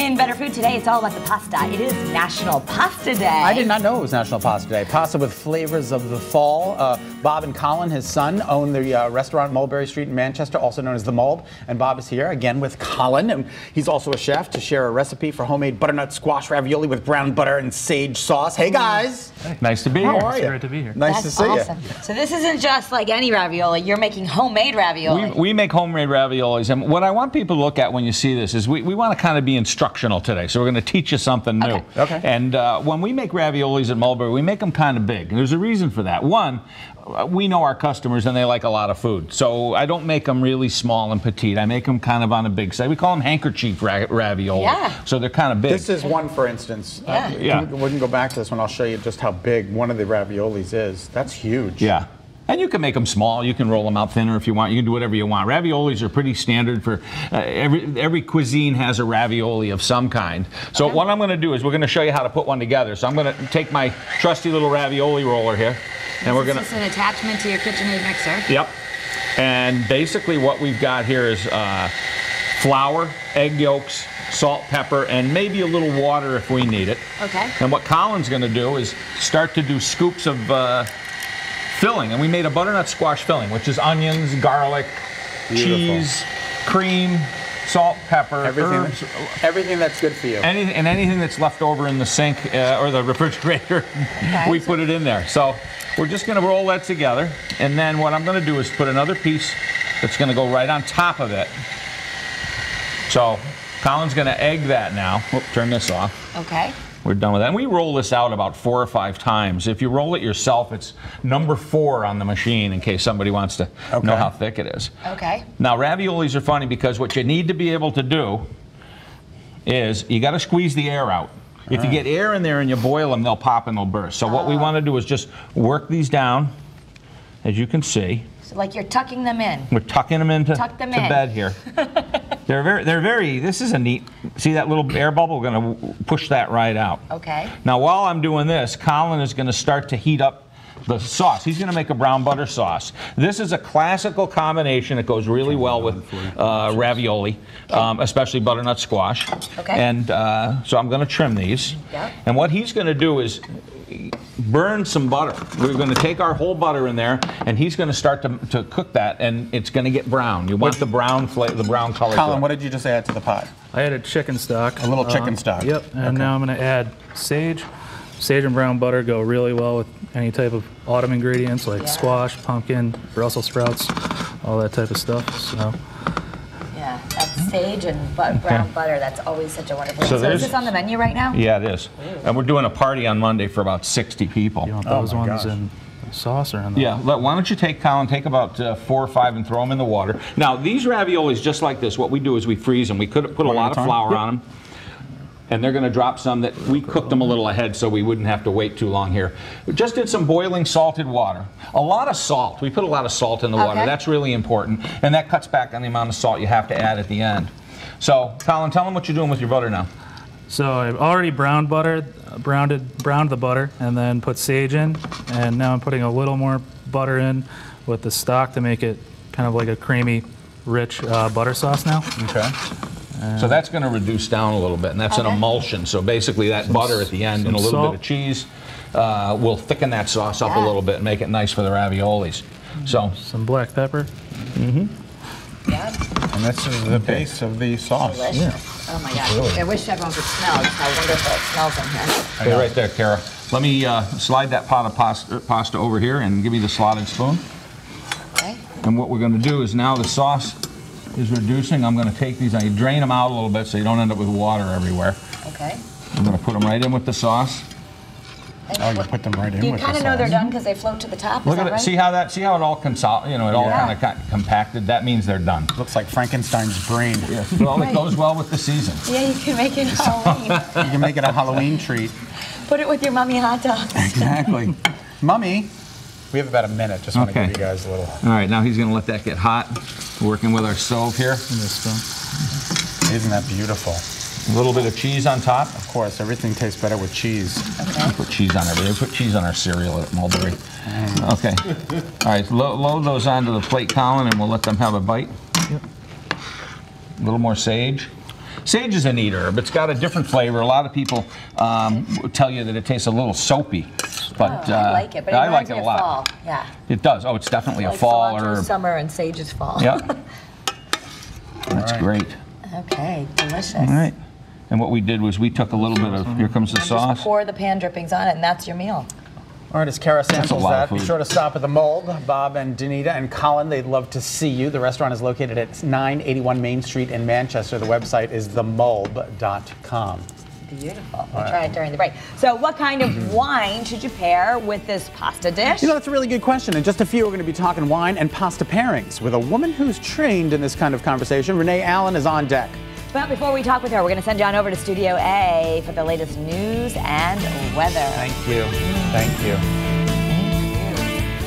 In Better Food today, it's all about the pasta. It is National Pasta Day. I did not know it was National Pasta Day. Pasta with flavors of the fall. Bob and Colin, his son, own the restaurant Mulberry Street in Manchester, also known as The Mold. And Bob is here again with Colin. And he's also a chef to share a recipe for homemade butternut squash ravioli with brown butter and sage sauce. Hey, guys. Hey. Nice to be here. How are you? It's great to be here. Nice to see awesome. you. So this isn't just like any ravioli. You're making homemade ravioli. We make homemade raviolis. And what I want people to look at when you see this is we want to kind of be instructional today. So we're going to teach you something new. Okay. And when we make raviolis at Mulberry, we make them kind of big. And there's a reason for that. One, we know our customers and they like a lot of food. So I don't make them really small and petite. I make them kind of on a big side. We call them handkerchief ravioli. Yeah. So they're kind of big. This is one, for instance. Yeah. We can go back to this one. I'll show you just how big one of the raviolis is. That's huge. Yeah. And you can make them small. You can roll them out thinner if you want. You can do whatever you want. Raviolis are pretty standard for every cuisine has a ravioli of some kind. So what I'm going to do is we're going to show you how to put one together. So I'm going to take my trusty little ravioli roller here, and we're going to. This is an attachment to your KitchenAid mixer. Yep. And basically what we've got here is flour, egg yolks, salt, pepper, and maybe a little water if we need it. Okay. And what Colin's going to do is start to do scoops of filling, and we made a butternut squash filling, which is onions, garlic, cheese, cream, salt, pepper, herbs. Everything that's good for you. Anything that's left over in the sink or the refrigerator, we put it in there. So we're just going to roll that together, and then what I'm going to do is put another piece that's going to go right on top of it. So Colin's going to egg that now. Whoop, turn this off. Okay. We're done with that. And we roll this out about 4 or 5 times. If you roll it yourself, it's number 4 on the machine in case somebody wants to know how thick it is. Okay. Now, raviolis are funny because what you need to be able to do is you got to squeeze the air out. If you get air in there and you boil them, they'll pop and they'll burst. So what we want to do is just work these down, as you can see. So like you're tucking them in. We're tucking them into Tuck them to in. bed here. They're very, this is a neat, see that little air bubble? We're going to push that right out. Okay. Now while I'm doing this, Colin is going to start to heat up the sauce. He's going to make a brown butter sauce. This is a classical combination that goes really well with ravioli, especially butternut squash. Okay. And so I'm going to trim these. Yep. And what he's going to do is burn some butter. We're going to take our whole butter in there, and he's going to start to cook that, and it's going to get brown. You want the brown flavor, the brown color. Colin, what did you just add to the pot? I added chicken stock. A little chicken stock. Yep, and now I'm going to add sage. Sage and brown butter go really well with any type of autumn ingredients like squash, pumpkin, Brussels sprouts, all that type of stuff. So. Yeah, that's sage and brown butter. That's always such a wonderful. So is this on the menu right now? Yeah, it is. And we're doing a party on Monday for about 60 people. You want those ones in sauce or in the... Yeah, why don't you take, Colin, take about 4 or 5 and throw them in the water. Now, these raviolis, just like this, what we do is we freeze them. We could put a lot of flour on them. And they're going to drop some that we cooked them a little ahead so we wouldn't have to wait too long here. We just did some boiling salted water. A lot of salt. We put a lot of salt in the water. That's really important. And that cuts back on the amount of salt you have to add at the end. So, Colin, tell them what you're doing with your butter now. So I've already browned the butter, and then put sage in. And now I'm putting a little more butter in with the stock to make it kind of like a creamy, rich butter sauce now. Okay. So that's going to reduce down a little bit, and that's an emulsion. So basically that butter at the end and a little bit of cheese will thicken that sauce up a little bit and make it nice for the raviolis. So some black pepper. And this is the base of the sauce. Delicious. Oh my gosh. I wish everyone could smell just how wonderful it smells in here. Stay right there, Kara. Let me slide that pot of pasta over here and give me the slotted spoon. Okay. And what we're going to do is now the sauce is reducing. I'm going to take these, I drain them out a little bit so you don't end up with water everywhere. Okay. I'm going to put them right in with the sauce. Oh, you put them right in with the sauce. You kind of know they're done because they float to the top. Look at it. Right? See how it all kind of compacted. That means they're done. Looks like Frankenstein's brain. Yeah. Well, it goes well with the season. Yeah, you can make it Halloween. You can make it a Halloween treat. Put it with your mummy hot dogs. Exactly. Mummy, we have about a minute. Just want to give you guys a little. All right, now he's going to let that get hot. Working with our stove here. Isn't that beautiful? A little bit of cheese on top. Of course, everything tastes better with cheese. Okay. We put cheese on everything. We put cheese on our cereal at Mulberry. Okay. All right, load those onto the plate, Colin, and we'll let them have a bite. Yep. A little more sage. Sage is a neat herb. It's got a different flavor. A lot of people tell you that it tastes a little soapy, but I like it. But it I like reminds it me a of lot. fall. Yeah. It does. Oh, it's definitely Like a fall cilantro herb. summer and sage is fall. Yeah. That's right. great. Okay, delicious. All right. And what we did was we took a little bit of, here comes the sauce. Just pour the pan drippings on it, and that's your meal. All right, as Kara samples lot that, of be food. sure to stop at the Mold. Bob and Danita and Colin, they'd love to see you. The restaurant is located at 981 Main Street in Manchester. The website is themulb.com. Beautiful. We'll try it during the break. So what kind of wine should you pair with this pasta dish? You know, that's a really good question. In just a few, we're going to be talking wine and pasta pairings with a woman who's trained in this kind of conversation. Renee Allen is on deck. But before we talk with her, we're going to send you on over to Studio A for the latest news and weather. Thank you. Thank you.